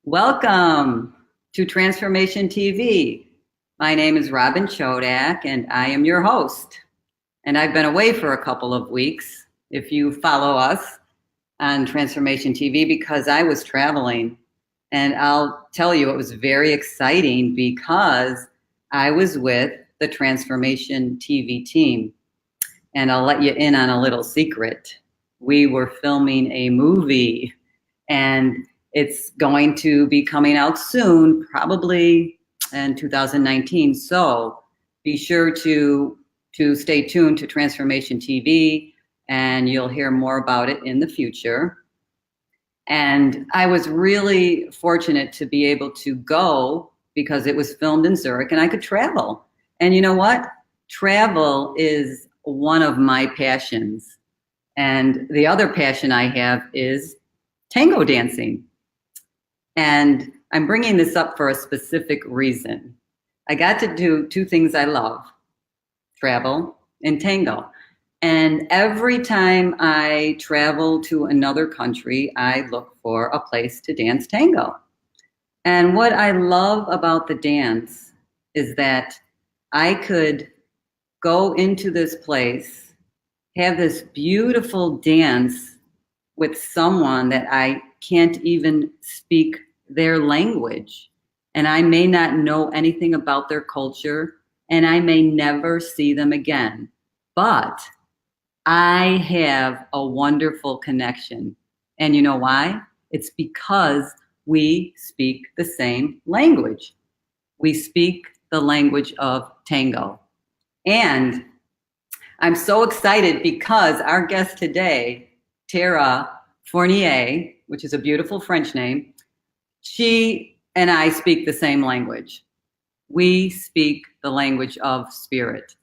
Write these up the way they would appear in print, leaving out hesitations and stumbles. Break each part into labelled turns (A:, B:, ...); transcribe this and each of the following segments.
A: Welcome to Transformation TV. My name is Robin Chodak, and I am your host. And I've been away for a couple of weeks, if you follow us on Transformation TV, because I was traveling. And I'll tell you, it was very exciting because I was with the Transformation TV team. And I'll let you in on a little secret. We were filming a movie, and it's going to be coming out soon, probably in 2019. So be sure to stay tuned to Transformation TV, and you'll hear more about it in the future. And I was really fortunate to be able to go because it was filmed in Zurich and I could travel. And you know what? Travel is one of my passions. And the other passion I have is tango dancing. And I'm bringing this up for a specific reason. I got to do two things I love, travel and tango. And every time I travel to another country, I look for a place to dance tango. And what I love about the dance is that I could go into this place, have this beautiful dance with someone that I can't even speak their language. And I may not know anything about their culture, and I may never see them again. But I have a wonderful connection. And you know why? It's because we speak the same language. We speak the language of tango. And I'm so excited because our guest today, Tara Fournier, which is a beautiful French name, she and I speak the same language. We speak the language of spirit.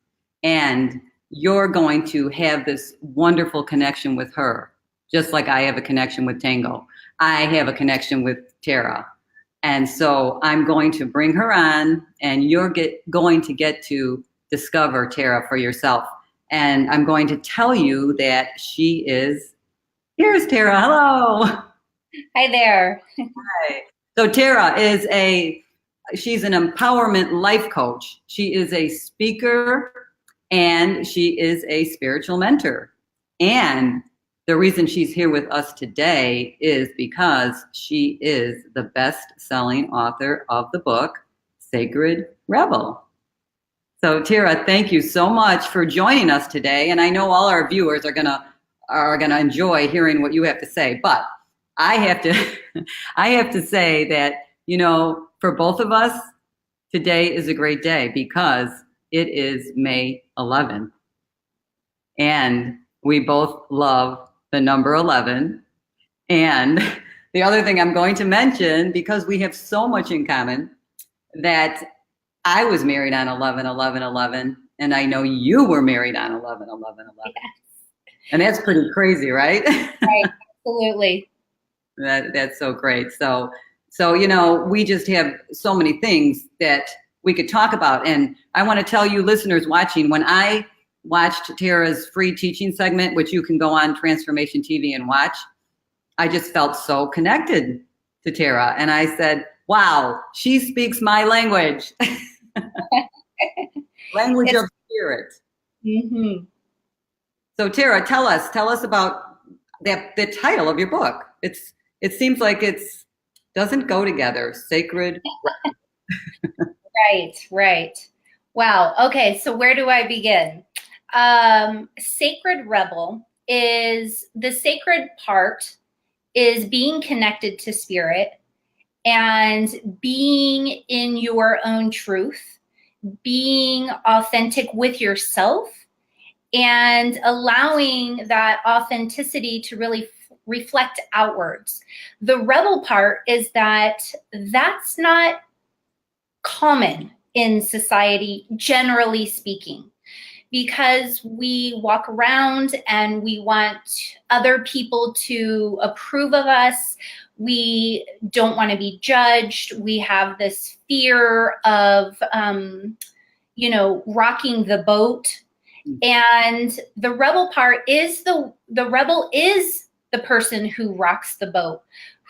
A: And you're going to have this wonderful connection with her, just like I have a connection with tango. I have a connection with Tara. And so I'm going to bring her on, and you're going to get to discover Tara for yourself. And I'm going to tell you that here's Tara. Hello.
B: Hi there.
A: Hi. So Tara she's an empowerment life coach. She is a speaker, and she is a spiritual mentor. And the reason she's here with us today is because she is the best-selling author of the book, Sacred Rebel. So Tara, thank you so much for joining us today. And I know all our viewers are gonna enjoy hearing what you have to say. But I have to say that, for both of us, today is a great day because it is May 11th. And we both love the number 11. And the other thing I'm going to mention, because we have so much in common, that I was married on 11/11/11, and I know you were married on 11/11/11. Yes. And that's pretty crazy, right?
B: Right, absolutely.
A: That's so great. So we just have so many things that we could talk about. And I want to tell you listeners watching, when I watched Tara's free teaching segment, which you can go on Transformation TV and watch, I just felt so connected to Tara. And I said, wow, she speaks my language. Language of spirit.
B: Mm-hmm.
A: So Tara, tell us about the title of your book. It seems like it doesn't go together. Sacred.
B: Right. Wow. Okay. So where do I begin? Sacred Rebel is the sacred part is being connected to spirit and being in your own truth, being authentic with yourself, and allowing that authenticity to really reflect outwards. The rebel part is that's not common in society, generally speaking, because we walk around and we want other people to approve of us. We don't want to be judged. We have this fear of, rocking the boat. And the rebel part is the rebel is the person who rocks the boat,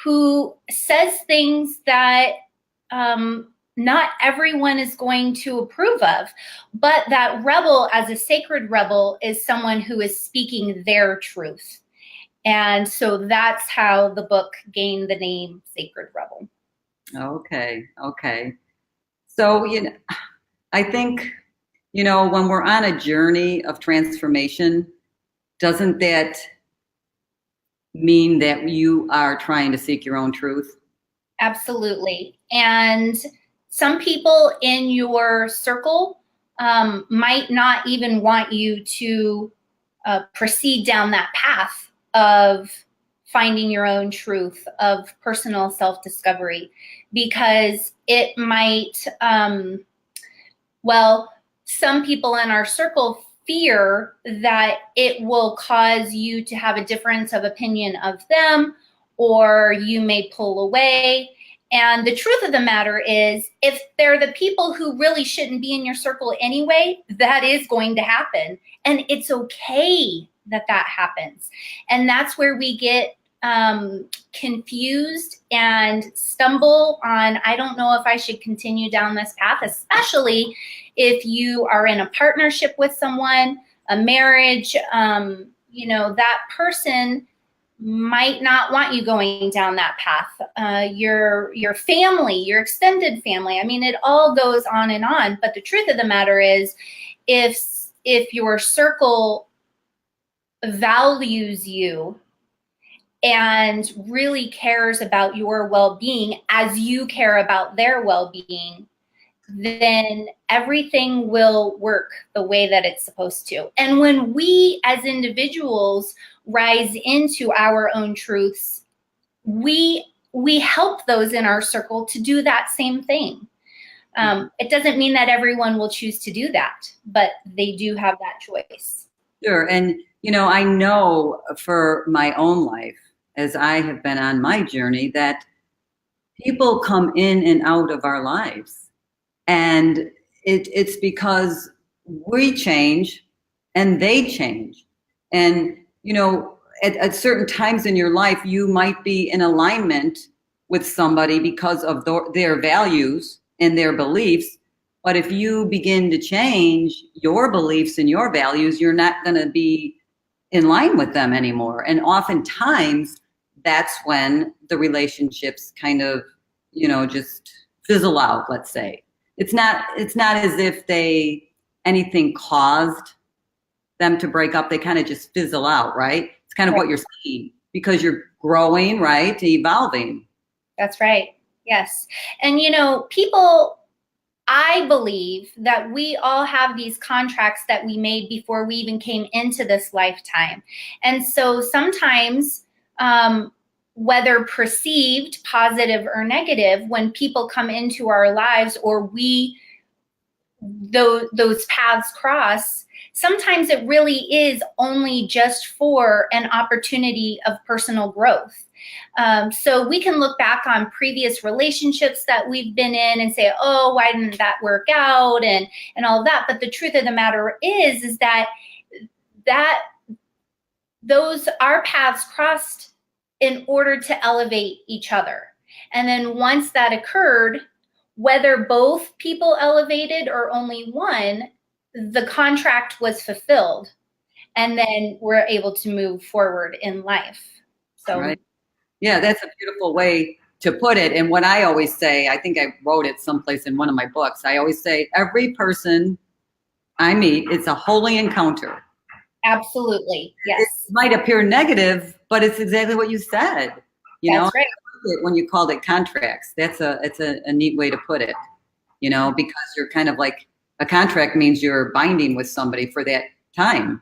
B: who says things that not everyone is going to approve of, but that rebel, as a sacred rebel, is someone who is speaking their truth. And so that's how the book gained the name Sacred Rebel.
A: Okay. So, I think, when we're on a journey of transformation, doesn't that mean that you are trying to seek your own truth?
B: Absolutely. And some people in your circle might not even want you to proceed down that path of finding your own truth, of personal self-discovery, because it might, some people in our circle fear that it will cause you to have a difference of opinion of them, or you may pull away. And the truth of the matter is, if they're the people who really shouldn't be in your circle anyway, that is going to happen. And it's okay that that happens. And that's where we get confused and stumble on, I don't know if I should continue down this path, especially if you are in a partnership with someone, a marriage, that person might not want you going down that path. Your family, your extended family, I mean, it all goes on and on. But the truth of the matter is, if your circle values you and really cares about your well-being as you care about their well-being, then everything will work the way that it's supposed to. And when we as individuals rise into our own truths, we help those in our circle to do that same thing. It doesn't mean that everyone will choose to do that, but they do have that choice.
A: Sure. And, I know for my own life, as I have been on my journey, that people come in and out of our lives. And it's because we change and they change. And, at certain times in your life, you might be in alignment with somebody because of their values and their beliefs. But if you begin to change your beliefs and your values, you're not going to be in line with them anymore. And oftentimes that's when the relationships kind of, just fizzle out, let's say. It's not as if anything caused them to break up. They kind of just fizzle out, right? It's kind of what you're saying, because you're growing, right? Evolving.
B: That's right. Yes. And, I believe that we all have these contracts that we made before we even came into this lifetime. And so sometimes, whether perceived positive or negative, when people come into our lives or those paths cross, sometimes it really is only just for an opportunity of personal growth. So we can look back on previous relationships that we've been in and say, oh, why didn't that work out, and all of that. But the truth of the matter is that our paths crossed in order to elevate each other. And then once that occurred, whether both people elevated or only one, the contract was fulfilled. And then we're able to move forward in life. So,
A: right. Yeah, that's a beautiful way to put it. And what I always say, I think I wrote it someplace in one of my books, I always say, every person I meet, it's a holy encounter.
B: Absolutely. Yes.
A: It might appear negative, but it's exactly what you said.
B: That's right.
A: When you called it contracts, it's a neat way to put it, because you're kind of like, a contract means you're binding with somebody for that time.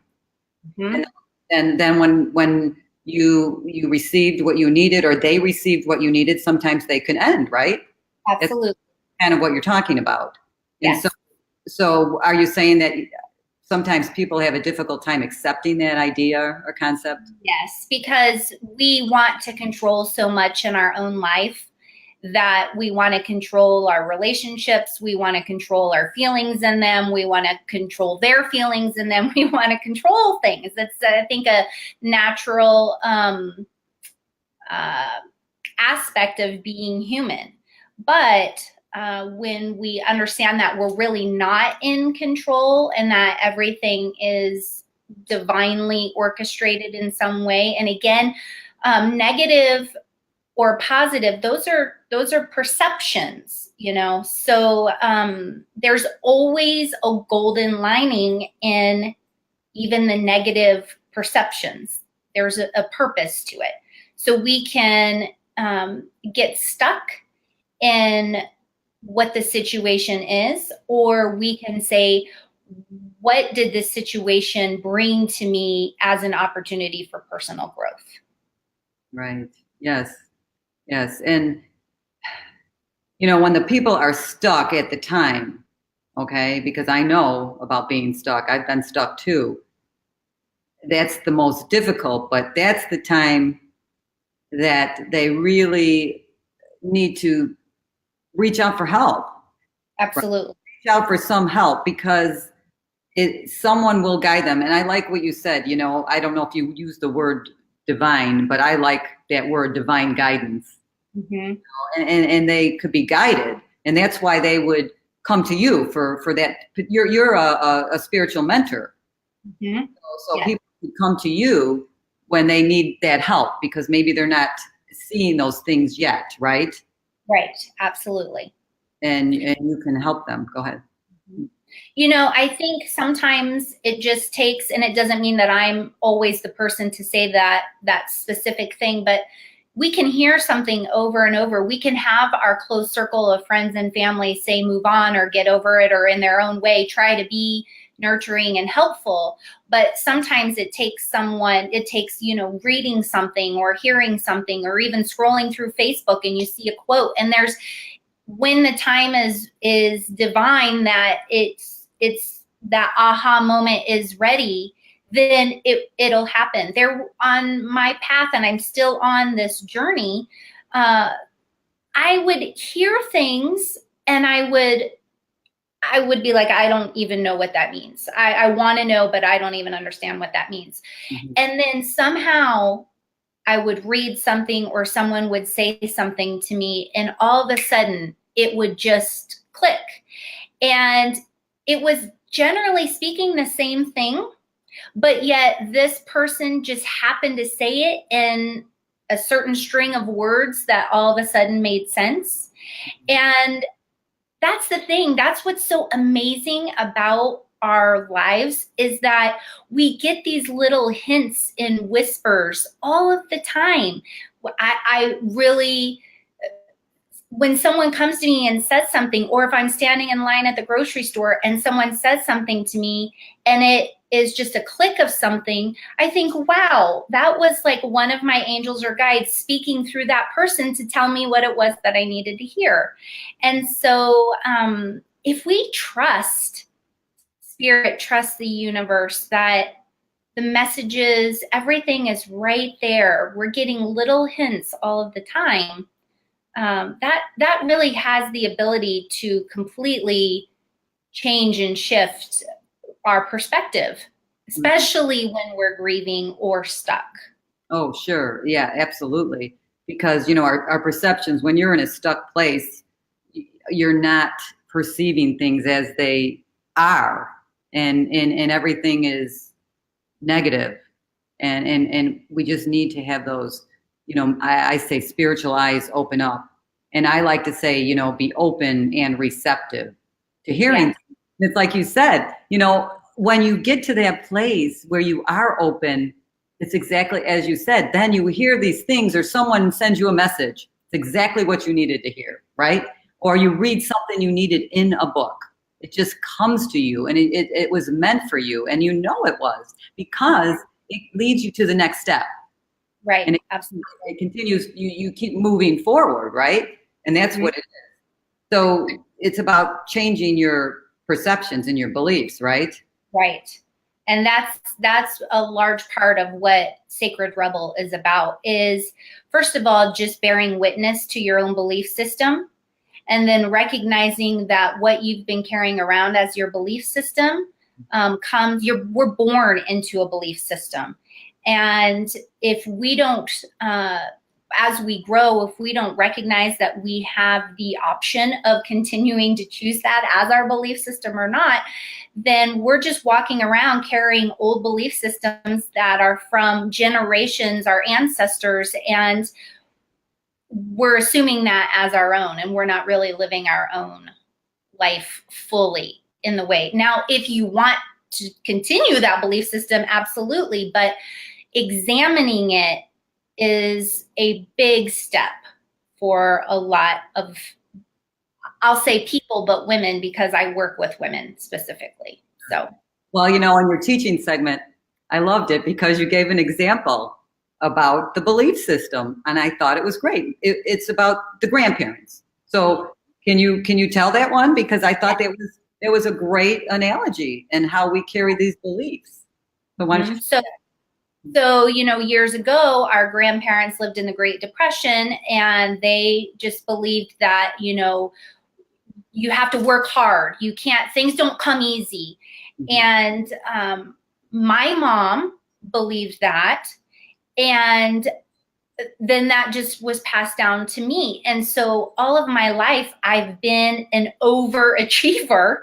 A: Mm-hmm. And then when you received what you needed, or they received what you needed, sometimes they can end, right?
B: Absolutely.
A: That's kind of what you're talking about.
B: Yes.
A: And so are you saying that sometimes people have a difficult time accepting that idea or concept?
B: Yes, because we want to control so much in our own life that we want to control our relationships. We want to control our feelings in them. We want to control their feelings in them. We want to control things. It's, I think, a natural aspect of being human. But when we understand that we're really not in control and that everything is divinely orchestrated in some way, and again, negative or positive, those are perceptions, so there's always a golden lining in even the negative perceptions. There's a purpose to it. So we can get stuck in what the situation is, or we can say, what did this situation bring to me as an opportunity for personal growth?
A: Right. Yes. Yes. And, when the people are stuck at the time, okay, because I know about being stuck, I've been stuck too. That's the most difficult, but that's the time that they really need to reach out for help.
B: Absolutely.
A: Right? Reach out for some help, because someone will guide them. And I like what you said, I don't know if you use the word divine, but I like that word, divine guidance.
B: Mm-hmm.
A: And they could be guided. And that's why they would come to you for that. You're a spiritual mentor.
B: Mm-hmm.
A: So
B: Yeah.
A: people could come to you when they need that help, because maybe they're not seeing those things yet, right?
B: Right. Absolutely.
A: And you can help them. Go ahead.
B: I think sometimes it just takes, and it doesn't mean that I'm always the person to say that specific thing, but we can hear something over and over. We can have our close circle of friends and family say, move on or get over it, or in their own way, try to be nurturing and helpful. But sometimes it takes reading something or hearing something, or even scrolling through Facebook and you see a quote, and when the time is divine, that it's that aha moment is ready, then it'll happen. They're on my path, and I'm still on this journey. I would hear things, and I would be like, I don't even know what that means. I want to know, but I don't even understand what that means. Mm-hmm. And then somehow I would read something, or someone would say something to me, and all of a sudden it would just click. And it was, generally speaking, the same thing, but yet this person just happened to say it in a certain string of words that all of a sudden made sense. And that's the thing. That's what's so amazing about our lives, is that we get these little hints and whispers all of the time. I really, when someone comes to me and says something, or if I'm standing in line at the grocery store and someone says something to me and it is just a click of something, I think, wow, that was like one of my angels or guides speaking through that person to tell me what it was that I needed to hear. And so if we trust spirit, trust the universe, that the messages, everything is right there, we're getting little hints all of the time, that really has the ability to completely change and shift our perspective, especially when we're grieving or stuck.
A: Oh, sure. Yeah, absolutely. Because, our perceptions, when you're in a stuck place, you're not perceiving things as they are, and everything is negative. And we just need to have those, I say spiritual eyes open up. And I like to say, be open and receptive to hearing. Yeah. It's like you said, when you get to that place where you are open, it's exactly as you said. Then you hear these things, or someone sends you a message. It's exactly what you needed to hear, right? Or you read something you needed in a book. It just comes to you, and it was meant for you, and it was, because it leads you to the next step.
B: Right.
A: And
B: absolutely.
A: It continues, you keep moving forward, right? And that's what it is. So it's about changing your perceptions and your beliefs, right?
B: Right. And that's a large part of what Sacred Rebel is about, is, first of all, just bearing witness to your own belief system, and then recognizing that what you've been carrying around as your belief system we're born into a belief system. And if we don't as we grow, if we don't recognize that we have the option of continuing to choose that as our belief system or not, then we're just walking around carrying old belief systems that are from generations, our ancestors, and we're assuming that as our own, and we're not really living our own life fully in the way. Now, if you want to continue that belief system, absolutely, but examining it is a big step for a lot of, I'll say people, but women, because I work with women specifically. So,
A: well, in your teaching segment, I loved it because you gave an example about the belief system, and I thought it was great. It's about the grandparents. So can you tell that one? Because I thought it was a great analogy in how we carry these beliefs. So why don't you?
B: So, years ago, our grandparents lived in the Great Depression, and they just believed that, you have to work hard. You can't, things don't come easy. And my mom believed that. And then that just was passed down to me. And so all of my life, I've been an overachiever,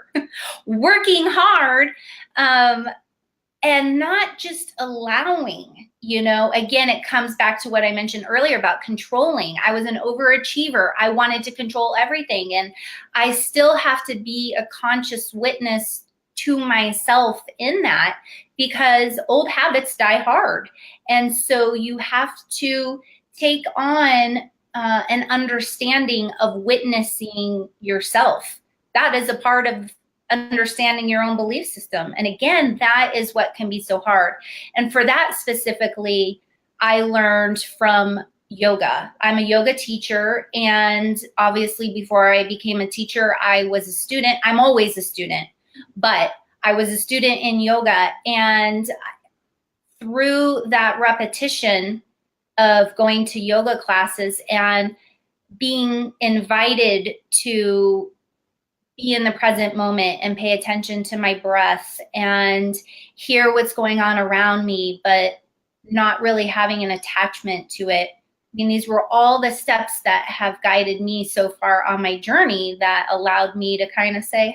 B: working hard, and not just allowing, again, it comes back to what I mentioned earlier about controlling. I was an overachiever. I wanted to control everything. And I still have to be a conscious witness to myself in that, because old habits die hard. And so you have to take on an understanding of witnessing yourself. That is a part of understanding your own belief system. And again, that is what can be so hard. And for that specifically, I learned from yoga. I'm a yoga teacher. And obviously before I became a teacher, I was a student. I'm always a student, but I was a student in yoga. And through that repetition of going to yoga classes and being invited to be in the present moment and pay attention to my breath and hear what's going on around me, but not really having an attachment to it. I mean, these were all the steps that have guided me so far on my journey that allowed me to kind of say,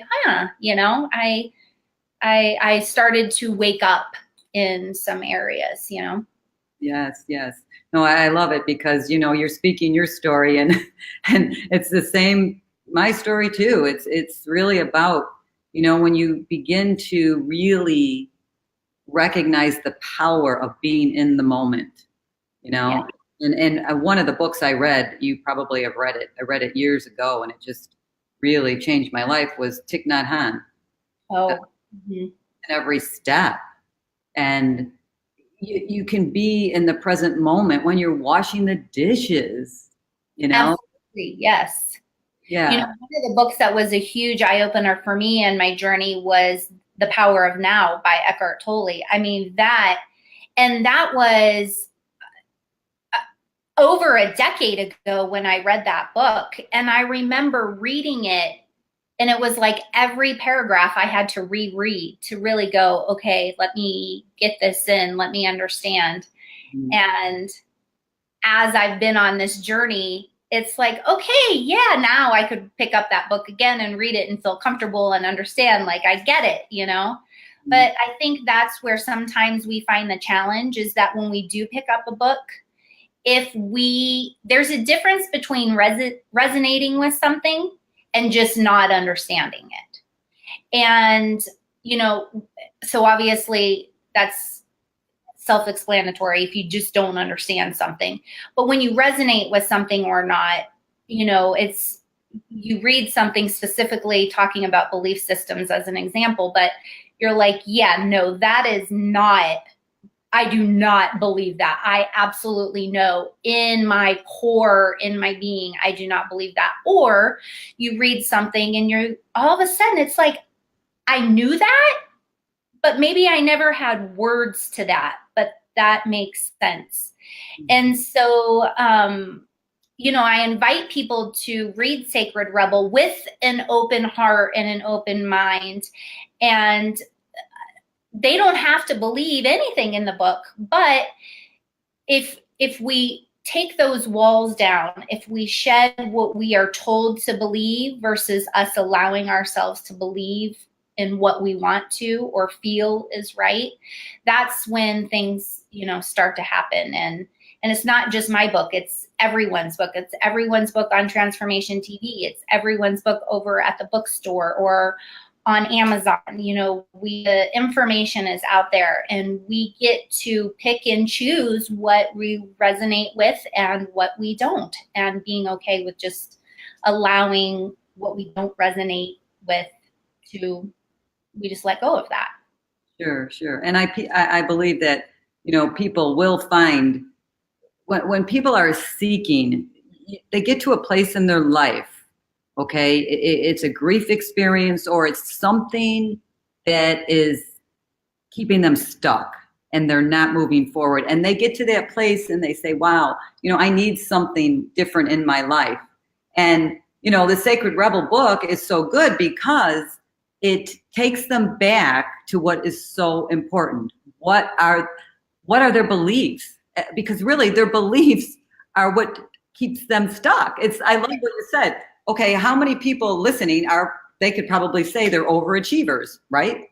B: I started to wake up in some areas,
A: Yes. No, I love it because, you're speaking your story and it's the same, my story too. It's really about, when you begin to really recognize the power of being in the moment,
B: Yeah.
A: And one of the books I read, you probably have read it. I read it years ago and it just really changed my life, was Thich Nhat Hanh.
B: Oh,
A: In every step. And you can be in the present moment when you're washing the dishes,
B: Absolutely. Yes.
A: Yeah.
B: One of the books that was a huge eye-opener for me in my journey was The Power of Now by Eckhart Tolle. I mean, that was over a decade ago when I read that book. And I remember reading it, and it was like every paragraph I had to reread to really go, okay, let me get this in, let me understand. Mm-hmm. And as I've been on this journey, it's like, okay, yeah, now I could pick up that book again and read it and feel comfortable and understand, like, I get it, Mm-hmm. But I think that's where sometimes we find the challenge, is that when we do pick up a book, there's a difference between resonating with something and just not understanding it. And, so obviously that's self-explanatory if you just don't understand something. But when you resonate with something or not, you read something specifically talking about belief systems as an example, but you're like, yeah, no, that is not, I do not believe that. I absolutely know in my core, in my being, I do not believe that. Or you read something and you're all of a sudden, it's like, I knew that, but maybe I never had words to that, but that makes sense. And so, I invite people to read Sacred Rebel with an open heart and an open mind. And they don't have to believe anything in the book, but if we take those walls down, if we shed what we are told to believe versus us allowing ourselves to believe in what we want to or feel is right, that's when things, start to happen. And it's not just my book, it's everyone's book. It's everyone's book on Transformation TV. It's everyone's book over at the bookstore or on Amazon. The information is out there, and we get to pick and choose what we resonate with and what we don't, and being okay with just allowing what we don't resonate with we just let go of that.
A: Sure. And I believe that, people will find when people are seeking, they get to a place in their life, okay? It's a grief experience, or it's something that is keeping them stuck and they're not moving forward. And they get to that place and they say, wow, I need something different in my life. And, the Sacred Rebel book is so good because it takes them back to what is so important. What are their beliefs? Because really their beliefs are what keeps them stuck. I like what you said. Okay, how many people listening they could probably say they're overachievers, right?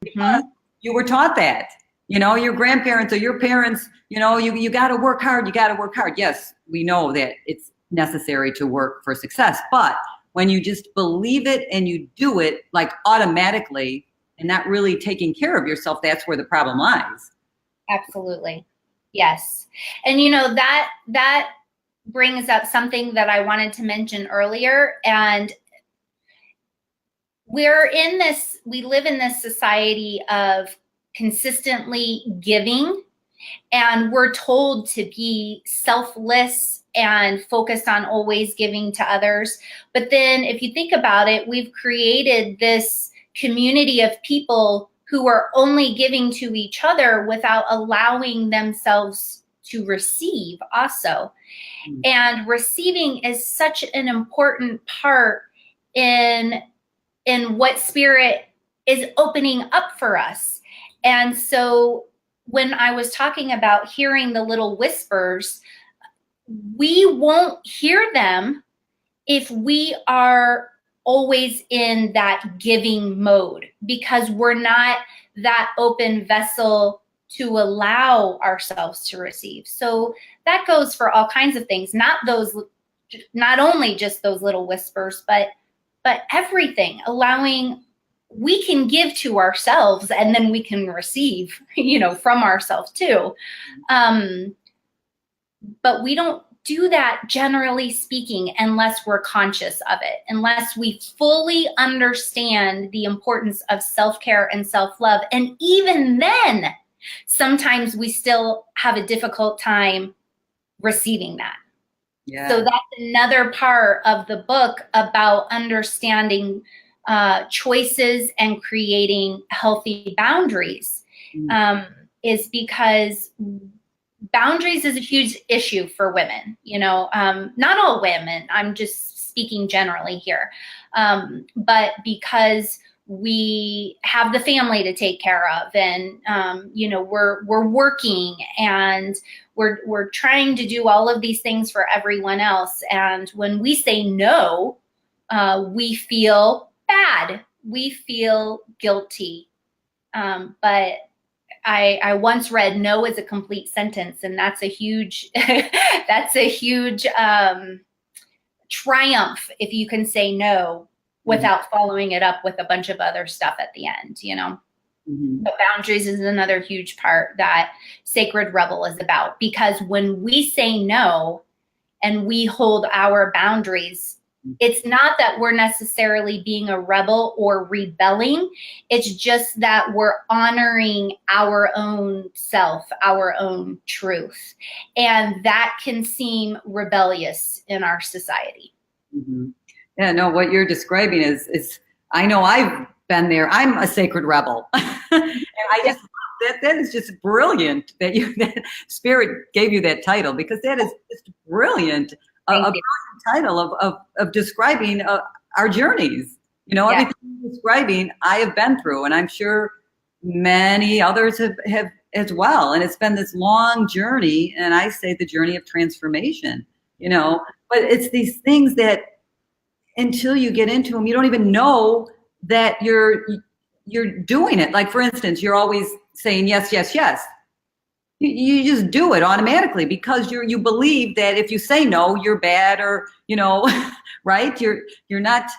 A: Because you were taught that, your grandparents or your parents, you got to work hard. You got to work hard. Yes, we know that it's necessary to work for success, but when you just believe it and you do it like automatically and not really taking care of yourself, that's where the problem lies.
B: Absolutely. Yes. And that brings up something that I wanted to mention earlier. And we live in this society of consistently giving, and we're told to be selfless and focused on always giving to others. But then if you think about it, we've created this community of people who are only giving to each other without allowing themselves to receive also. And receiving is such an important part in what Spirit is opening up for us. And so when I was talking about hearing the little whispers, we won't hear them if we are always in that giving mode, because we're not that open vessel to allow ourselves to receive. So that goes for all kinds of things, not only just those little whispers, but everything. We can give to ourselves and then we can receive, from ourselves too. But we don't do that, generally speaking, unless we're conscious of it, unless we fully understand the importance of self-care and self-love. And even then, sometimes we still have a difficult time receiving that.
A: Yeah.
B: So that's another part of the book about understanding choices and creating healthy boundaries, is because boundaries is a huge issue for women. Not all women, I'm just speaking generally here, but because we have the family to take care of, and we're working, and we're trying to do all of these things for everyone else. And when we say no, we feel bad, we feel guilty. But I once read no is a complete sentence, and that's a huge triumph if you can say no without following it up with a bunch of other stuff at the end, But boundaries is another huge part that Sacred Rebel is about, because when we say no and we hold our boundaries, it's not that we're necessarily being a rebel or rebelling. It's just that we're honoring our own self, our own truth. And that can seem rebellious in our society.
A: Mm-hmm. Yeah, no, what you're describing is I know I've been there. I'm a sacred rebel. And I just, that is just brilliant that Spirit gave you that title, because that is just brilliant. A brilliant title of describing our journeys. Everything you're describing, I have been through, and I'm sure many others have as well. And it's been this long journey, and I say the journey of transformation, but it's these things that until you get into them, you don't even know that you're doing it. Like, for instance, you're always saying yes, yes, yes. You just do it automatically because you believe that if you say no, you're bad, or right? You're not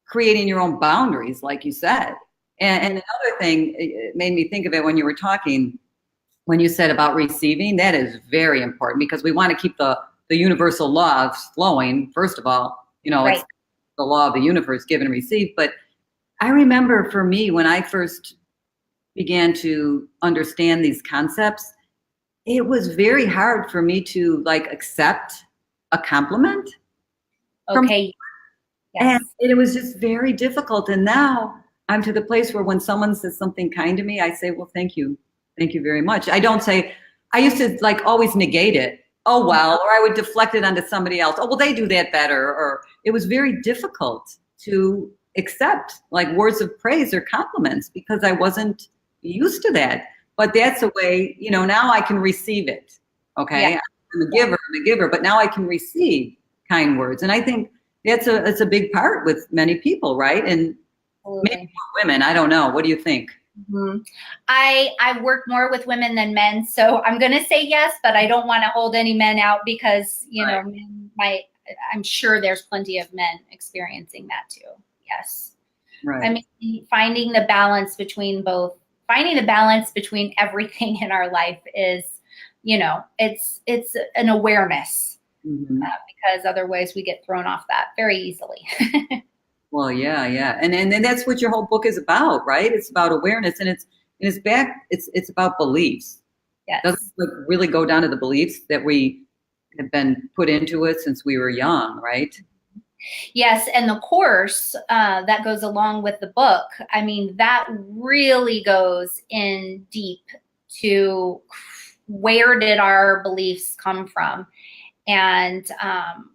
A: creating your own boundaries, like you said. And another thing, it made me think of it when you were talking, when you said about receiving. That is very important because we want to keep the universal law of flowing. First of all,
B: Right.
A: it's the law of the universe, give and receive. But I remember for me, when I first began to understand these concepts, it was very hard for me to accept a compliment.
B: Okay.
A: And
B: Yes.
A: it was just very difficult. And now I'm to the place where when someone says something kind to me, I say, well, thank you. Thank you very much. I don't say, I used to always negate it. Oh, well, or I would deflect it onto somebody else. Oh, well, they do that better. Or it was very difficult to accept words of praise or compliments because I wasn't used to that. But that's a way, now I can receive it. Okay.
B: Yeah.
A: I'm a giver, but now I can receive kind words. And I think that's a big part with many people, right? And
B: Absolutely.
A: maybe more women. I don't know. What do you think?
B: Mm-hmm. I work more with women than men, so I'm going to say yes, but I don't want to hold any men out because
A: Right.
B: I'm sure there's plenty of men experiencing that too. Yes.
A: Right.
B: I mean, finding the balance between everything in our life is, it's an awareness, because otherwise we get thrown off that very easily.
A: Well, yeah. And that's what your whole book is about, right? It's about awareness, and it's about beliefs.
B: Yes.
A: Doesn't really go down to the beliefs that we have been put into it since we were young, right?
B: Yes, and the course that goes along with the book, I mean, that really goes in deep to where did our beliefs come from, and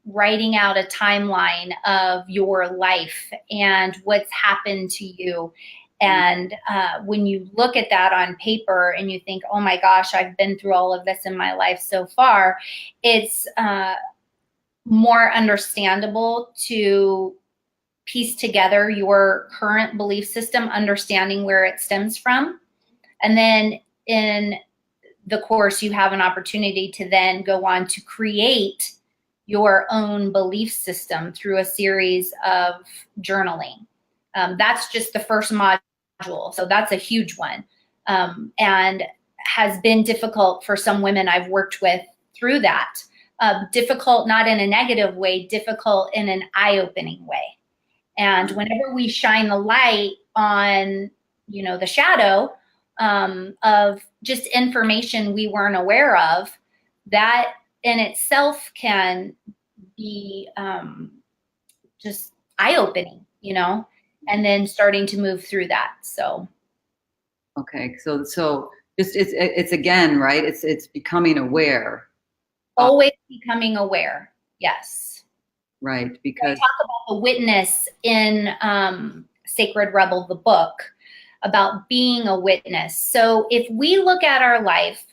B: writing out a timeline of your life and what's happened to you. And when you look at that on paper and you think, oh my gosh, I've been through all of this in my life so far, it's more understandable to piece together your current belief system, understanding where it stems from. And then in the course, you have an opportunity to then go on to create your own belief system through a series of journaling. That's just the first module. So that's a huge one, and has been difficult for some women I've worked with through that. Difficult, not in a negative way, difficult in an eye-opening way. And whenever we shine the light on, the shadow of just information we weren't aware of, that in itself can be just eye-opening, and then starting to move through that. So.
A: Okay. So just it's again, right? It's becoming aware.
B: Always becoming aware. Yes.
A: Right.
B: I
A: Because
B: talk about the witness in Sacred Rebel, the book, about being a witness. So if we look at our life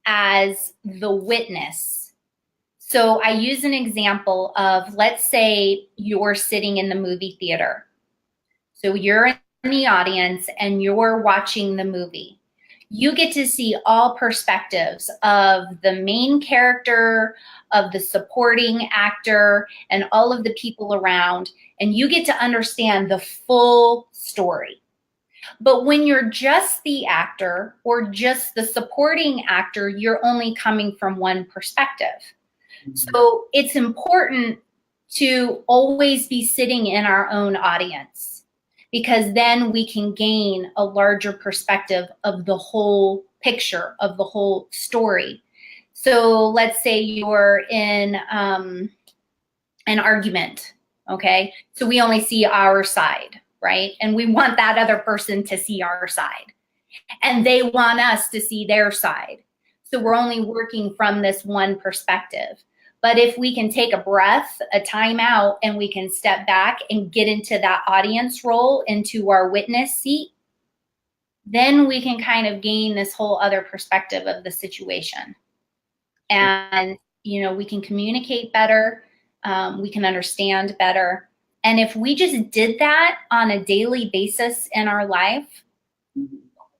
B: as the witness, so I use an example of, let's say you're sitting in the movie theater. So you're in the audience and you're watching the movie. You get to see all perspectives of the main character, of the supporting actor, and all of the people around, and you get to understand the full story. But when you're just the actor or just the supporting actor, you're only coming from one perspective. So it's important to always be sitting in our own audience, because then we can gain a larger perspective of the whole picture, of the whole story. So let's say you're in an argument, okay? So we only see our side, right? And we want that other person to see our side. And they want us to see their side. So we're only working from this one perspective. But if we can take a breath, a time out, and we can step back and get into that audience role, into our witness seat, then we can kind of gain this whole other perspective of the situation. And, we can communicate better. We can understand better. And if we just did that on a daily basis in our life,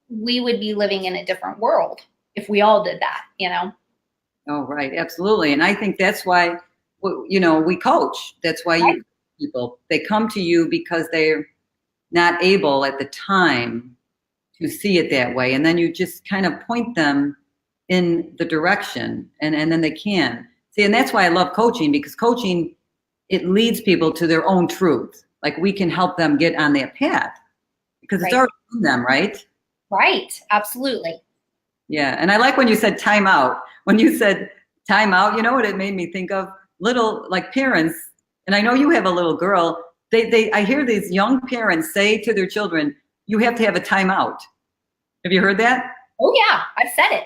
B: we would be living in a different world if we all did that,
A: Oh, right. Absolutely. And I think that's why, we coach. That's why you people, they come to you because they're not able at the time to see it that way. And then you just kind of point them in the direction and then they can see. And that's why I love coaching, because coaching, it leads people to their own truth. Like we can help them get on that path because it's already in them, right?
B: Right. Absolutely.
A: Yeah. And I like when you said time out. When you said time out, you know what it made me think of? Little like parents, and I know you have a little girl, I hear these young parents say to their children, you have to have a timeout. Have you heard that?
B: Oh yeah, I've said it.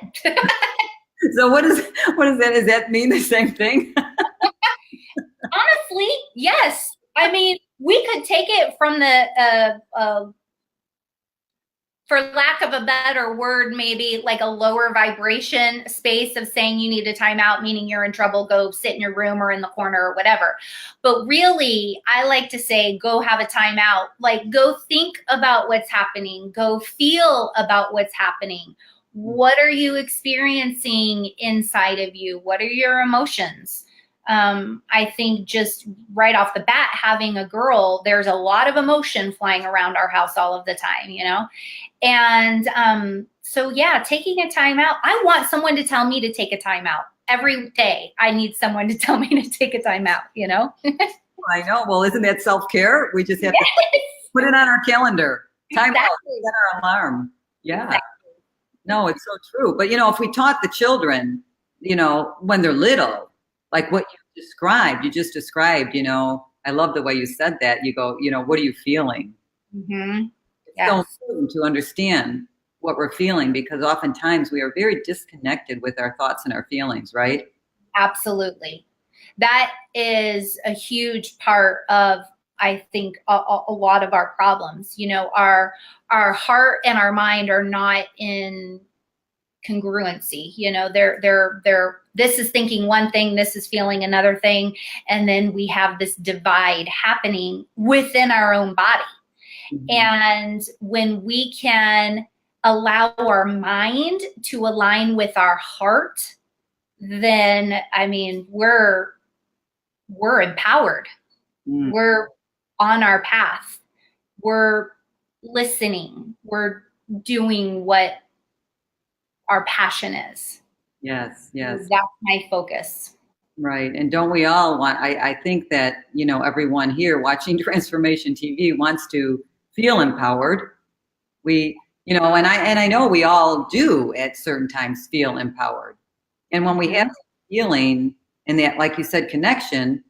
A: So what does that? Does that mean the same thing?
B: Honestly, yes. I mean, we could take it from the for lack of a better word, maybe like a lower vibration space of saying you need a timeout, meaning you're in trouble, go sit in your room or in the corner or whatever. But really, I like to say, go have a timeout. Like, go think about what's happening. Go feel about what's happening. What are you experiencing inside of you? What are your emotions? I think just right off the bat, having a girl, there's a lot of emotion flying around our house all of the time, And so, yeah, taking a time out. I want someone to tell me to take a time out. Every day, I need someone to tell me to take a time out,
A: I know. Well, isn't that self-care? We just have to put it on our calendar. Time out, set our alarm. Yeah. Exactly. No, it's so true. But, if we taught the children, when they're little, like what you just described, I love the way you said that. You go, what are you feeling?
B: Mm-hmm.
A: It's so important to understand what we're feeling, because oftentimes we are very disconnected with our thoughts and our feelings, right?
B: Absolutely. That is a huge part of, I think, a lot of our problems. Our heart and our mind are not in congruency. They're this is thinking one thing, this is feeling another thing, and then we have this divide happening within our own body. Mm-hmm. And when we can allow our mind to align with our heart, then we're empowered. Mm. We're on our path. We're listening. We're doing what our passion is.
A: Yes.
B: That's my focus.
A: Right. And don't we all want, I think that, everyone here watching Transformation TV wants to feel empowered. We, and I know we all do at certain times feel empowered. And when we have feeling and that, like you said, connection,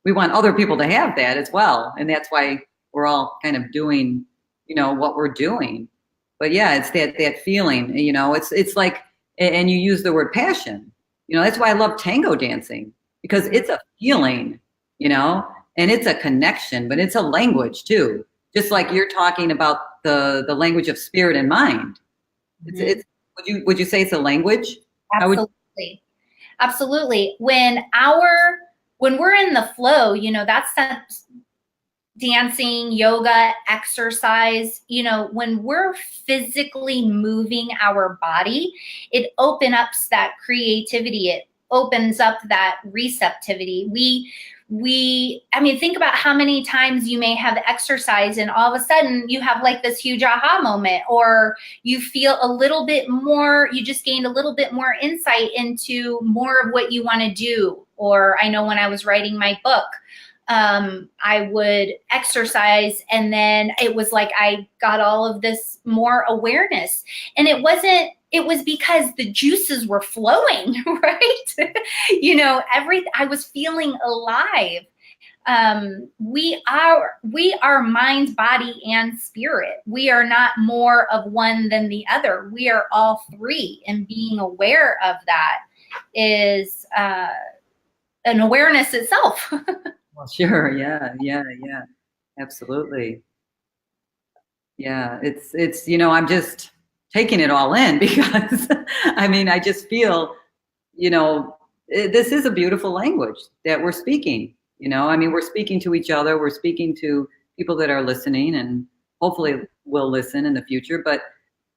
A: we want other people to have that as well. And that's why we're all kind of doing, what we're doing. But yeah, it's that feeling, it's like, and you use the word passion, that's why I love tango dancing, because it's a feeling, and it's a connection, but it's a language too. Just like you're talking about the language of spirit and mind. Mm-hmm. Would you say it's a language?
B: Absolutely. Absolutely. When we're in the flow, that's dancing, yoga, exercise, when we're physically moving our body, it opens up that creativity. It opens up that receptivity. Think about how many times you may have exercise and all of a sudden you have like this huge aha moment, or you feel a little bit more, you just gained a little bit more insight into more of what you want to do. Or I know when I was writing my book, I would exercise and then it was like I got all of this more awareness, and it was because the juices were flowing, right? I was feeling alive. We are mind, body, and spirit. We are not more of one than the other. We are all three, and being aware of that is an awareness itself.
A: Well, sure. Yeah. Absolutely. Yeah. It's, taking it all in because I mean, I just feel, this is a beautiful language that we're speaking. I mean, we're speaking to each other, we're speaking to people that are listening, and hopefully will listen in the future. But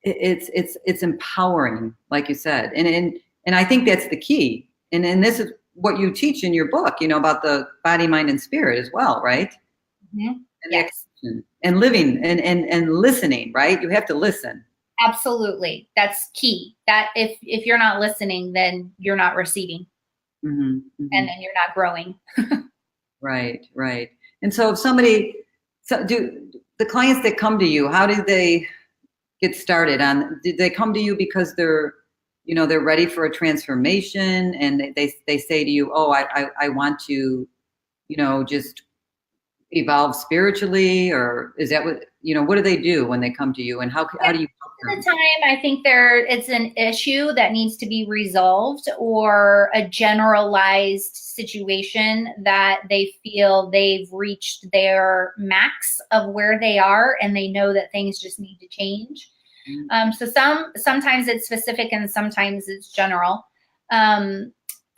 A: it's empowering, like you said, and I think that's the key. And this is what you teach in your book, about the body, mind, and spirit as well, right?
B: Mm-hmm.
A: And
B: Yes.
A: and living and listening, right? You have to listen.
B: Absolutely. That's key. That if you're not listening, then you're not receiving.
A: Mm-hmm, mm-hmm.
B: And then you're not growing.
A: Right. And so do the clients that come to you, how do they get started on? Did they come to you because they're ready for a transformation, and they say to you, oh, I want to, just evolve spiritually, or is that what do they do when they come to you, and how do you help them?
B: Most of the time, I think it's an issue that needs to be resolved, or a generalized situation that they feel they've reached their max of where they are, and they know that things just need to change. So sometimes it's specific and sometimes it's general.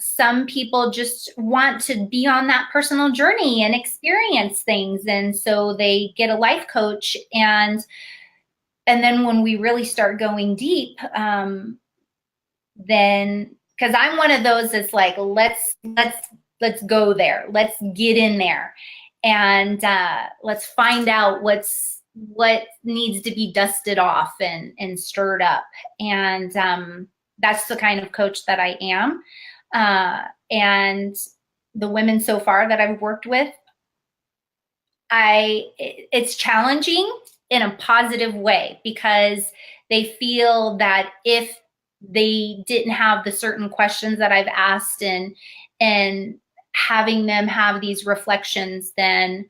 B: Some people just want to be on that personal journey and experience things, and so they get a life coach, and then when we really start going deep, then, because I'm one of those that's like, let's go there, let's get in there, and let's find out what needs to be dusted off and stirred up, and that's the kind of coach that I am. And the women so far that I've worked with, it's challenging in a positive way, because they feel that if they didn't have the certain questions that I've asked, and having them have these reflections, then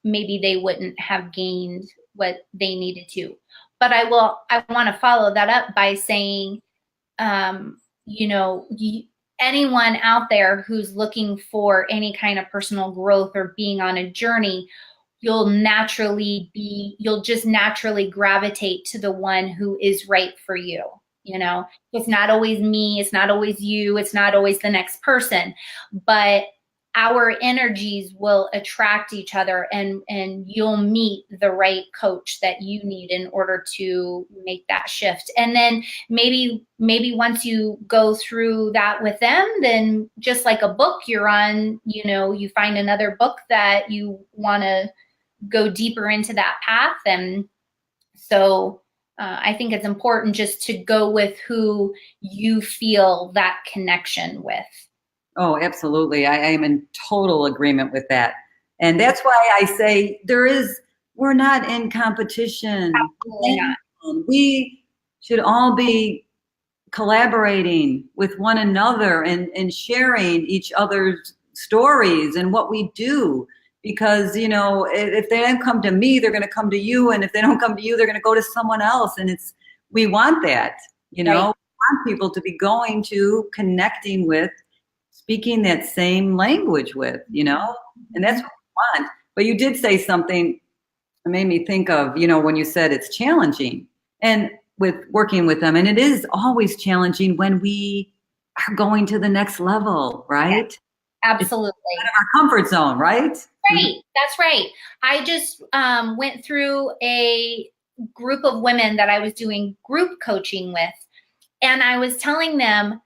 B: maybe they wouldn't have gained what they needed to. But I want to follow that up by saying, anyone out there who's looking for any kind of personal growth or being on a journey, you'll just naturally gravitate to the one who is right for you. It's not always me, it's not always you, it's not always the next person, but our energies will attract each other, and you'll meet the right coach that you need in order to make that shift. And then maybe once you go through that with them, then just like a book you're on, you find another book that you want to go deeper into that path. And so I think it's important just to go with who you feel that connection with.
A: Oh, absolutely. I am in total agreement with that. And that's why I say we're not in competition.
B: Absolutely not.
A: We should all be collaborating with one another and sharing each other's stories and what we do. Because, if they don't come to me, they're going to come to you. And if they don't come to you, they're going to go to someone else. And we want that,
B: Right.
A: We want people to be going to, connecting with, speaking that same language with, and that's what we want. But you did say something that made me think of, when you said it's challenging, and with working with them, and it is always challenging when we are going to the next level, right?
B: Yeah, absolutely.
A: It's out of our comfort zone, right?
B: Right. That's right. I just went through a group of women that I was doing group coaching with, and I was telling them,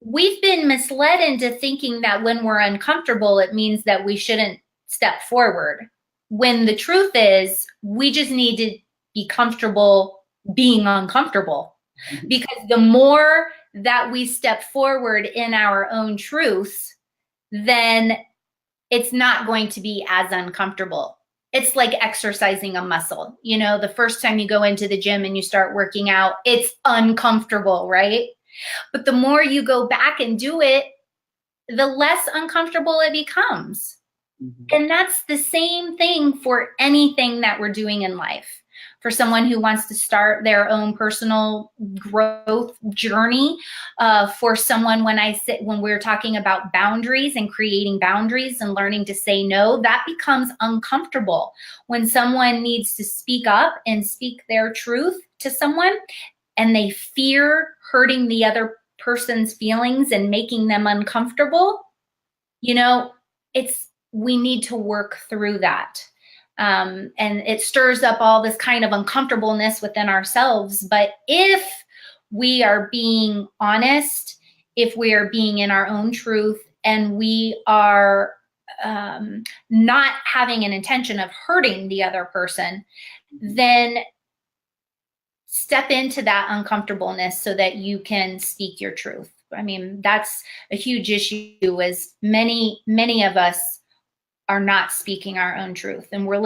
B: we've been misled into thinking that when we're uncomfortable, it means that we shouldn't step forward. When the truth is, we just need to be comfortable being uncomfortable. Because the more that we step forward in our own truths, then it's not going to be as uncomfortable. It's like exercising a muscle. The first time you go into the gym and you start working out, it's uncomfortable, right? But the more you go back and do it, the less uncomfortable it becomes. Mm-hmm. And that's the same thing for anything that we're doing in life. for someone who wants to start their own personal growth journey, for someone, when we're talking about boundaries and creating boundaries and learning to say no, that becomes uncomfortable when someone needs to speak up and speak their truth to someone and they fear hurting the other person's feelings and making them uncomfortable. We need to work through that. And it stirs up all this kind of uncomfortableness within ourselves. But if we are being honest, if we are being in our own truth, and we are not having an intention of hurting the other person, then step into that uncomfortableness so that you can speak your truth. I mean, that's a huge issue, is many of us are not speaking our own truth. And we're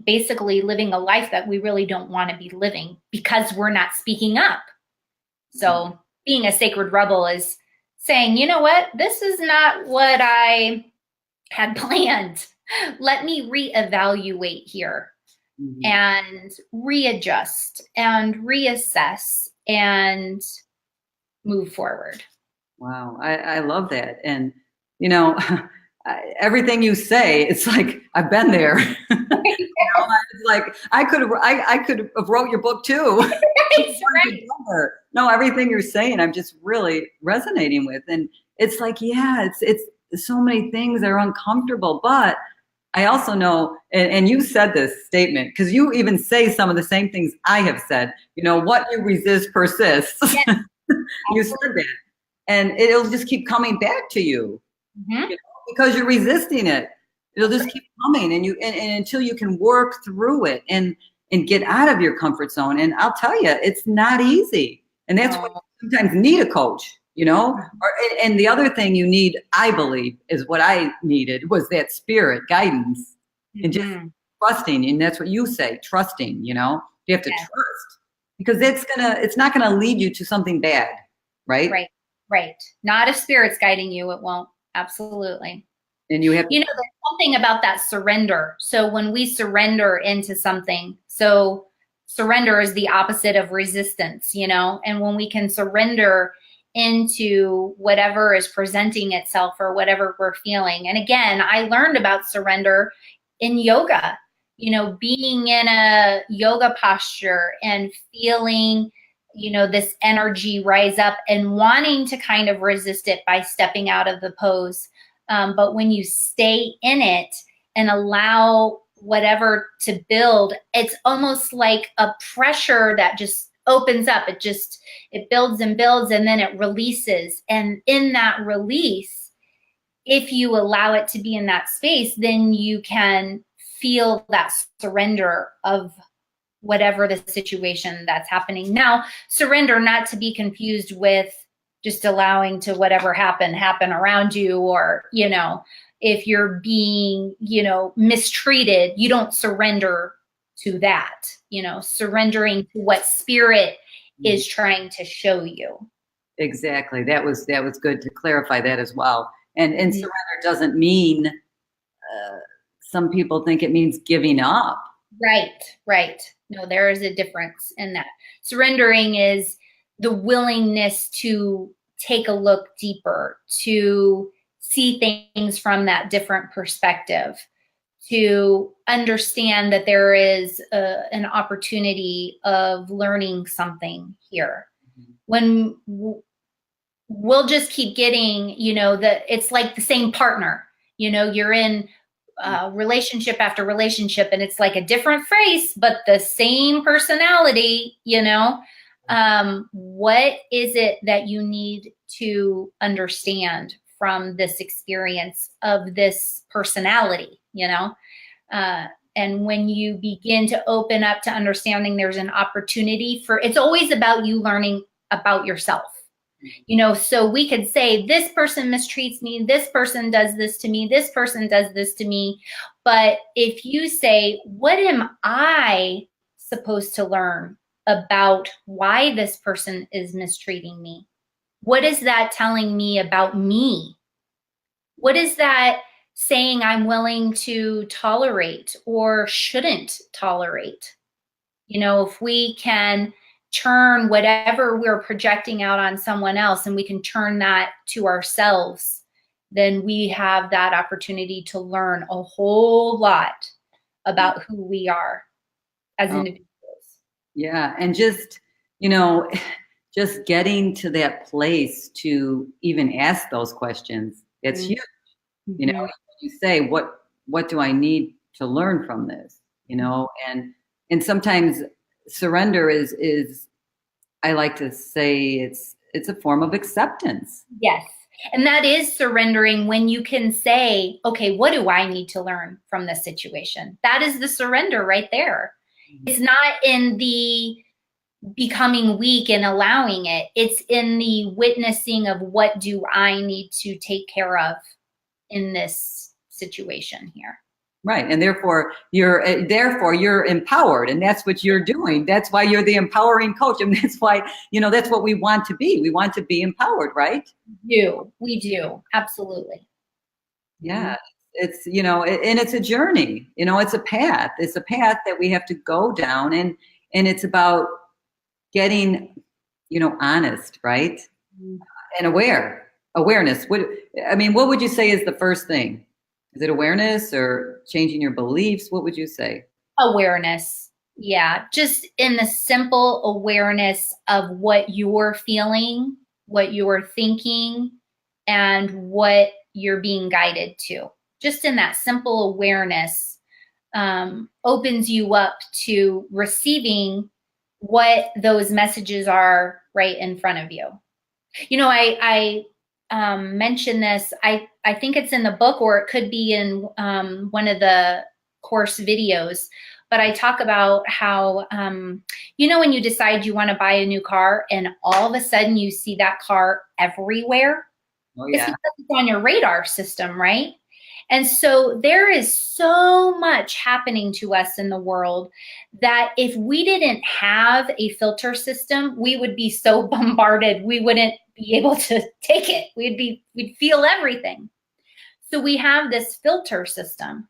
B: basically living a life that we really don't want to be living because we're not speaking up. So being a sacred rebel is saying, you know what, this is not what I had planned. Let me reevaluate here and readjust and reassess and move forward.
A: Wow. I love that. And, everything you say, it's like, I've been there. It's like, I could have wrote your book too.
B: Right.
A: No, everything you're saying, I'm just really resonating with. And it's like, yeah, it's so many things that are uncomfortable, but I also know, and you said this statement, because you even say some of the same things I have said, what you resist persists. Yes, you said that. And it'll just keep coming back to you, because you're resisting it. It'll just keep coming, and until you can work through it and get out of your comfort zone. And I'll tell you, it's not easy. And that's why you sometimes need a coach, and the other thing you need, I believe, is what I needed was that spirit guidance and just trusting. And that's what you say, trusting, you have to trust, because it's not going to lead you to something bad. Right.
B: Not if spirit's guiding you, it won't. Absolutely.
A: And you have
B: there's something about that surrender. So when we surrender into something, so surrender is the opposite of resistance, and when we can surrender into whatever is presenting itself or whatever we're feeling. And again, I learned about surrender in yoga, being in a yoga posture and feeling this energy rise up and wanting to kind of resist it by stepping out of the pose. But when you stay in it and allow whatever to build, it's almost like a pressure that just opens up. It builds and builds, and then it releases. And in that release, if you allow it to be in that space, then you can feel that surrender of whatever the situation that's happening. Now, surrender not to be confused with just allowing to whatever happen around you, or, if you're being, mistreated, you don't surrender to that, surrendering to what spirit is trying to show you.
A: Exactly. That was good to clarify that as well. And surrender doesn't mean, some people think it means giving up.
B: Right. No, there is a difference in that. Surrendering is the willingness to take a look deeper, to see things from that different perspective, to understand that there is an opportunity of learning something here. When we'll just keep getting, it's like the same partner, you're in relationship after relationship, and it's like a different face, but the same personality, what is it that you need to understand from this experience of this personality, and when you begin to open up to understanding, there's an opportunity it's always about you learning about yourself. So we could say, this person mistreats me, this person does this to me, this person does this to me. But if you say, what am I supposed to learn about why this person is mistreating me? What is that telling me about me? What is that saying I'm willing to tolerate or shouldn't tolerate? If we can turn whatever we're projecting out on someone else and we can turn that to ourselves, then we have that opportunity to learn a whole lot about who we are as individuals.
A: Yeah. And just, just getting to that place to even ask those questions, it's huge. You say, what do I need to learn from this? And sometimes surrender is I like to say it's a form of acceptance.
B: Yes. And that is surrendering when you can say, okay, what do I need to learn from this situation? That is the surrender right there. It's not in the becoming weak and allowing it. It's in the witnessing of what do I need to take care of in this situation here.
A: Right. And therefore you're empowered, and that's what you're doing. That's why you're the empowering coach. And that's why, that's what we want to be. We want to be empowered, right?
B: We do. Absolutely.
A: Yeah. It's, and it's a journey, it's a path. It's a path that we have to go down, and it's about getting, honest, right? And awareness. What would you say is the first thing? Is it awareness or changing your beliefs? What would you say?
B: Awareness. Yeah. Just in the simple awareness of what you're feeling, what you're thinking, and what you're being guided to. Just in that simple awareness opens you up to receiving what those messages are right in front of you. I mentioned this. I think it's in the book, or it could be in one of the course videos, but I talk about how, when you decide you want to buy a new car and all of a sudden you see that car everywhere.
A: Oh, yeah.
B: It's because it's on your radar system, right? And so there is so much happening to us in the world that if we didn't have a filter system, we would be so bombarded. We wouldn't be able to take it. We'd feel everything. So we have this filter system.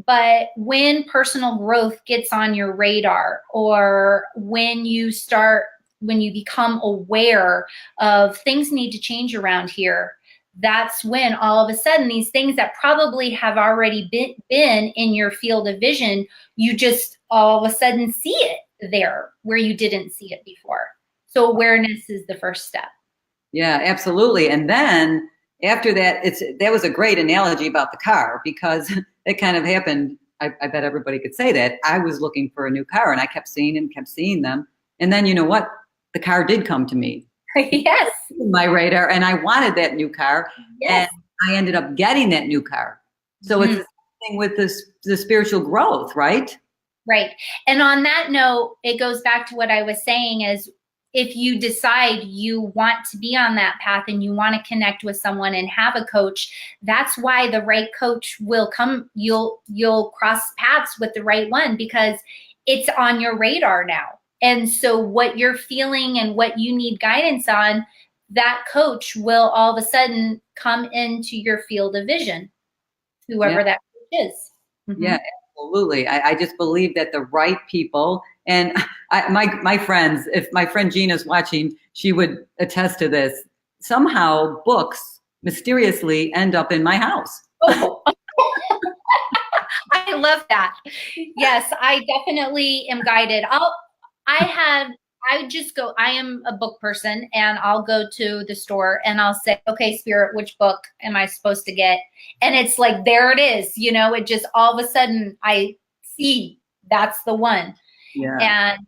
B: But when personal growth gets on your radar, or when you become aware of things need to change around here, that's when all of a sudden these things that probably have already been in your field of vision, you just all of a sudden see it there where you didn't see it before. So awareness is the first step.
A: Yeah, absolutely. And then after that, that was a great analogy about the car, because it kind of happened. I bet everybody could say that. I was looking for a new car and I kept seeing them. And then you know what? The car did come to me.
B: Yes.
A: My radar, and I wanted that new car. Yes. And I ended up getting that new car. So it's the same thing with the spiritual growth, right?
B: Right. And on that note, it goes back to what I was saying is, if you decide you want to be on that path and you want to connect with someone and have a coach, that's why the right coach will come. You'll cross paths with the right one because it's on your radar now. And so what you're feeling and what you need guidance on, that coach will all of a sudden come into your field of vision, whoever that coach is.
A: Mm-hmm. Yeah, absolutely. I just believe that the right people, and my friends, if my friend Gina's watching, she would attest to this. Somehow books mysteriously end up in my house.
B: Oh. I love that. Yes, I definitely am guided. I am a book person, and I'll go to the store and I'll say, okay, Spirit, which book am I supposed to get? And it's like, there it is. It just all of a sudden I see that's the one.
A: Yeah.
B: And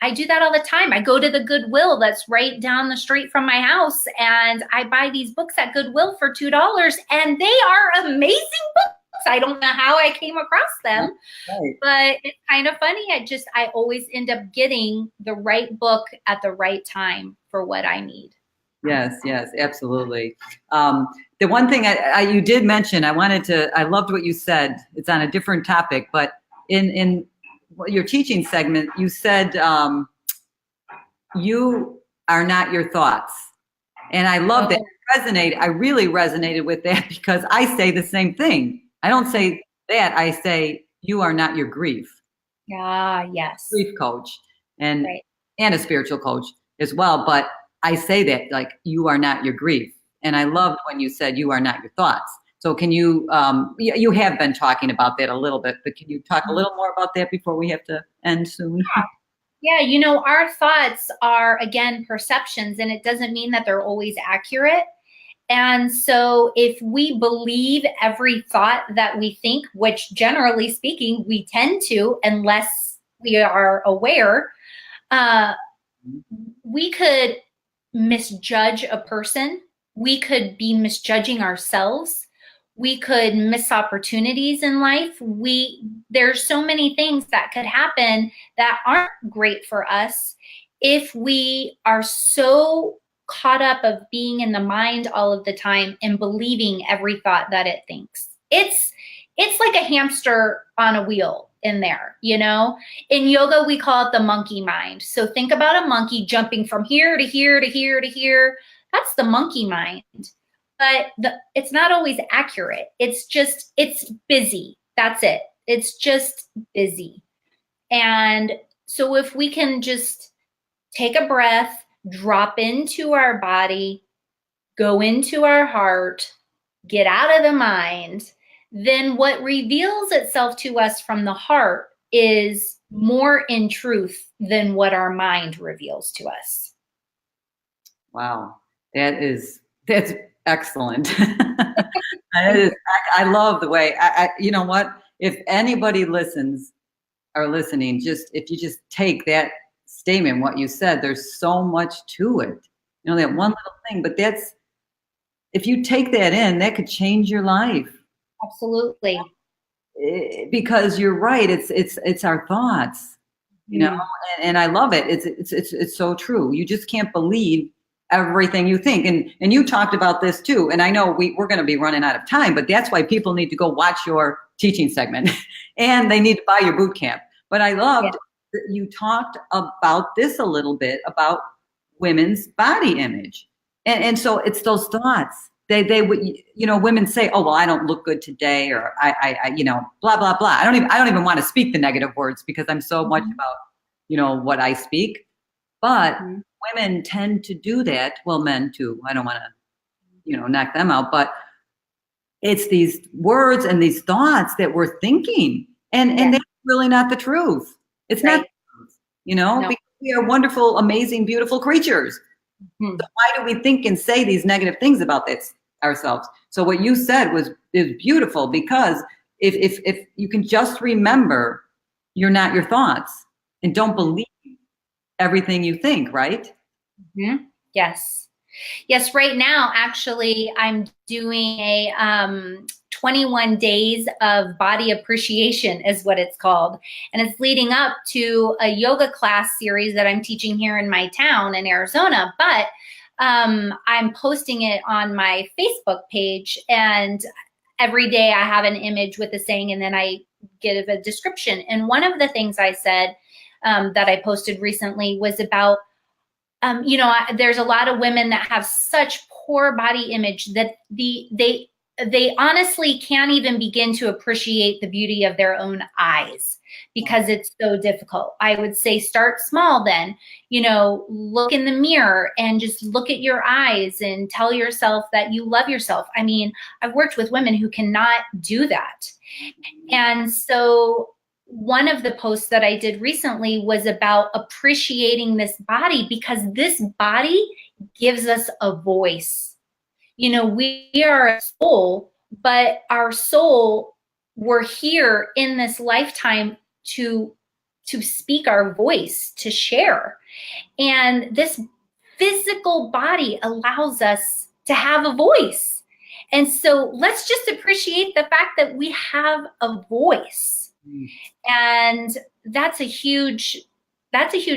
B: I do that all the time. I go to the Goodwill that's right down the street from my house, and I buy these books at Goodwill for $2, and they are amazing books. I don't know how I came across them, right. But it's kind of funny. I always end up getting the right book at the right time for what I need.
A: Yes, absolutely. The one thing you did mention, I loved what you said. It's on a different topic, but in your teaching segment, you said you are not your thoughts. And I love that. I really resonated with that, because I say the same thing. I don't say that. I say you are not your grief.
B: Ah, yes.
A: grief coach and
B: Right.
A: and a spiritual coach as well. But I say that like you are not your grief. And I loved when you said you are not your thoughts. So can you you have been talking about that a little bit, but can you talk a little more about that before we have to end soon?
B: Yeah, you know, our thoughts are, again, perceptions, and it doesn't mean that they're always accurate. And so if we believe every thought that we think, which generally speaking, we tend to, unless we are aware, uh, we could misjudge a person. We could be misjudging ourselves. We could miss opportunities in life. There's so many things that could happen that aren't great for us if we are so caught up of being in the mind all of the time and believing every thought that it thinks. It's like a hamster on a wheel in there, you know? In yoga, we call it the monkey mind. So think about a monkey jumping from here to here to here to here. That's the monkey mind. But it's not always accurate. It's busy. That's it. It's just busy. And so if we can just take a breath, drop into our body, go into our heart, get out of the mind, then what reveals itself to us from the heart is more in truth than what our mind reveals to us.
A: Wow, that's excellent. That is, I love the way you know what? If anybody listens or listening, just if you just take that statement, what you said, there's so much to it. You know, that one little thing, but that's if you take that in, that could change your life.
B: Absolutely.
A: Because you're right, it's our thoughts, you know, and I love it. It's so true. You just can't believe everything you think. And you talked about this too. And I know we're going to be running out of time, but that's why people need to go watch your teaching segment and they need to buy your boot camp. But I loved that you talked about this a little bit about women's body image. And so it's those thoughts. They would, you know, women say, oh, well, I don't look good today, or I you know, blah, blah, blah. I don't even want to speak the negative words because I'm so much about, you know, what I speak. But women tend to do that. Well, men too. I don't want to, you know, knock them out, but it's these words and these thoughts that we're thinking. And that's really not the truth. It's not the truth, you know, because we are wonderful, amazing, beautiful creatures. So why do we think and say these negative things about this ourselves? So what you said is beautiful, because if you can just remember you're not your thoughts and don't believe everything you think, right?
B: Yes. Yes, right now, actually, I'm doing a 21 days of body appreciation is what it's called. And it's leading up to a yoga class series that I'm teaching here in my town in Arizona. But I'm posting it on my Facebook page, and every day I have an image with a saying, and then I give a description. And one of the things I said that I posted recently was about you know, there's a lot of women that have such poor body image that they honestly can't even begin to appreciate the beauty of their own eyes because it's so difficult. I would say start small then, you know, look in the mirror and just look at your eyes and tell yourself that you love yourself. I mean, I've worked with women who cannot do that. And so one of the posts that I did recently was about appreciating this body, because this body gives us a voice. You know, we are a soul, but our soul, we're here in this lifetime to speak our voice, to share. And this physical body allows us to have a voice. And so let's just appreciate the fact that we have a voice. And that's a huge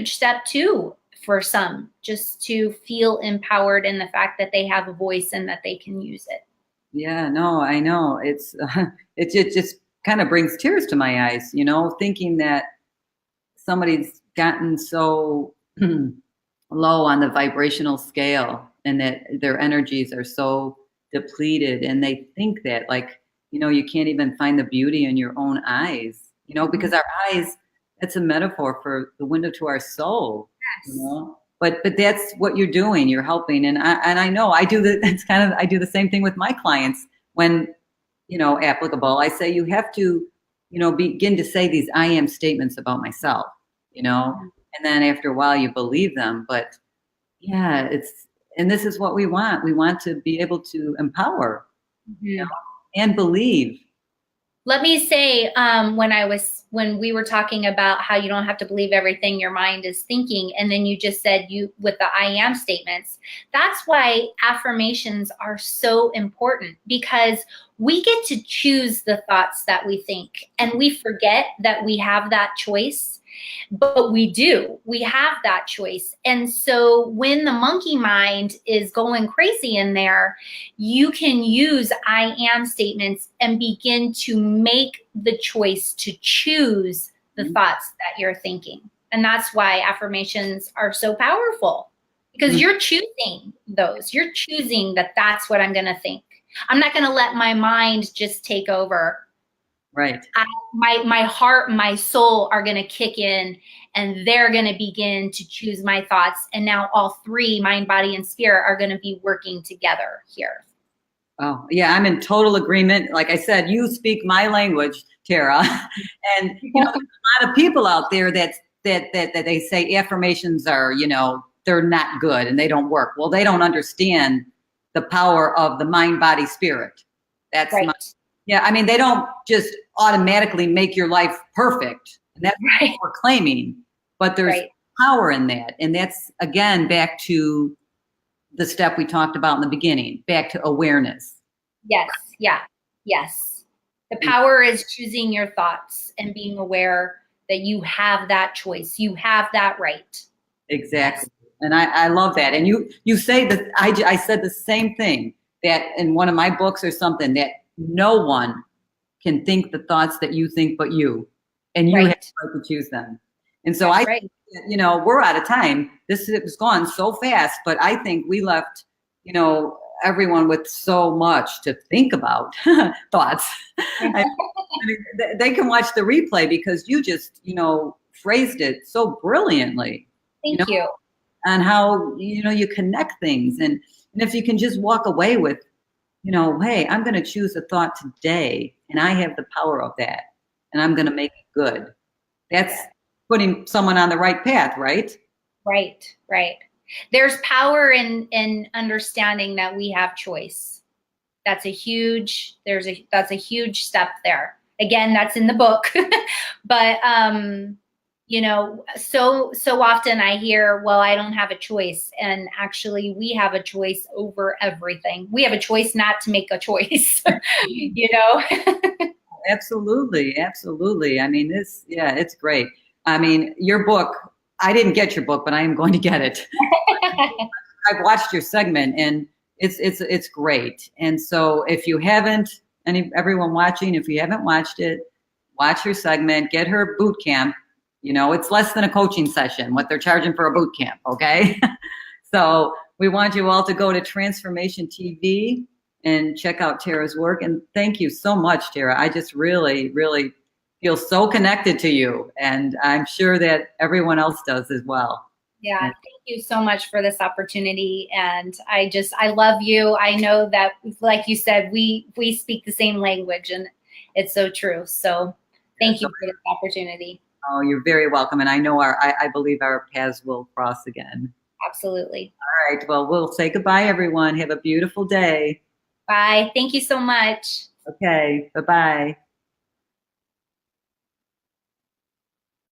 B: step too for some, just to feel empowered in the fact that they have a voice and that they can use it.
A: Yeah, no, I know. It just kind of brings tears to my eyes, you know, thinking that somebody's gotten so low on the vibrational scale and that their energies are so depleted, and they think that, like, you know, you can't even find the beauty in your own eyes, you know, because our eyes, It's a metaphor for the window to our soul, you
B: Yes.
A: know. But that's what you're doing. You're helping, and I know I do the. It's kind of I do the same thing with my clients when, you know, applicable. I say you have to, you know, begin to say these I am statements about myself, you know, and then after a while you believe them. But yeah, and this is what we want. We want to be able to empower, you
B: Mhm.
A: know, and believe.
B: Let me say, when we were talking about how you don't have to believe everything your mind is thinking, and then you just said you with the I am statements. That's why affirmations are so important, because we get to choose the thoughts that we think, and we forget that we have that choice. But we do. We have that choice. And so when the monkey mind is going crazy in there, you can use I am statements and begin to make the choice to choose the thoughts that you're thinking. And that's why affirmations are so powerful, because you're choosing those. You're choosing that that's what I'm going to think. I'm not going to let my mind just take over.
A: Right.
B: My heart, my soul are going to kick in, and they're going to begin to choose my thoughts. And now all three, mind, body, and spirit, are going to be working together here.
A: Oh, yeah, I'm in total agreement. Like I said, you speak my language, Tara. And you know, there's a lot of people out there that they say affirmations are, you know, they're not good and they don't work. Well, they don't understand the power of the mind, body, spirit. That's
B: Right.
A: yeah, I mean, they don't just automatically make your life perfect. And that's
B: Right.
A: what we're claiming. But there's
B: Right.
A: power in that. And that's, again, back to the step we talked about in the beginning, back to awareness.
B: Yes. Yeah. Yes. The power is choosing your thoughts and being aware that you have that choice. You have that right.
A: Exactly. Yes. And I love that. And you say that I said the same thing, that in one of my books or something, that no one can think the thoughts that you think but you, and you
B: Right.
A: have the right to choose them. And so
B: That's
A: I
B: right.
A: think that, you know, we're out of time. This was gone so fast, but I think we left, you know, everyone with so much to think about thoughts. I mean, they can watch the replay because you just, you know, phrased it so brilliantly.
B: Thank you.
A: On how, you know, you connect things, and if you can just walk away with, you know, hey, I'm going to choose a thought today, and I have the power of that, and I'm going to make it good. That's putting someone on the right path, right?
B: Right. Right. There's power in understanding that we have choice. That's a huge step there. Again, that's in the book. But you know, so often I hear, well, I don't have a choice. And actually we have a choice over everything. We have a choice not to make a choice. You know?
A: Absolutely, absolutely. I mean, yeah, it's great. I mean, your book, I didn't get your book, but I am going to get it. I've watched your segment, and it's great. And so if you haven't, everyone watching, if you haven't watched it, watch her segment, get her boot camp. You know, it's less than a coaching session, what they're charging for a boot camp, okay? So we want you all to go to Transformation TV and check out Tara's work. And thank you so much, Tara. I just really, really feel so connected to you. And I'm sure that everyone else does as well.
B: Yeah, thank you so much for this opportunity. And I love you. I know that, like you said, we speak the same language, and it's so true. So thank you for this opportunity.
A: Oh, you're very welcome. And I know I believe our paths will cross again.
B: Absolutely.
A: All right. Well, we'll say goodbye, everyone. Have a beautiful day.
B: Bye. Thank you so much.
A: Okay. Bye-bye.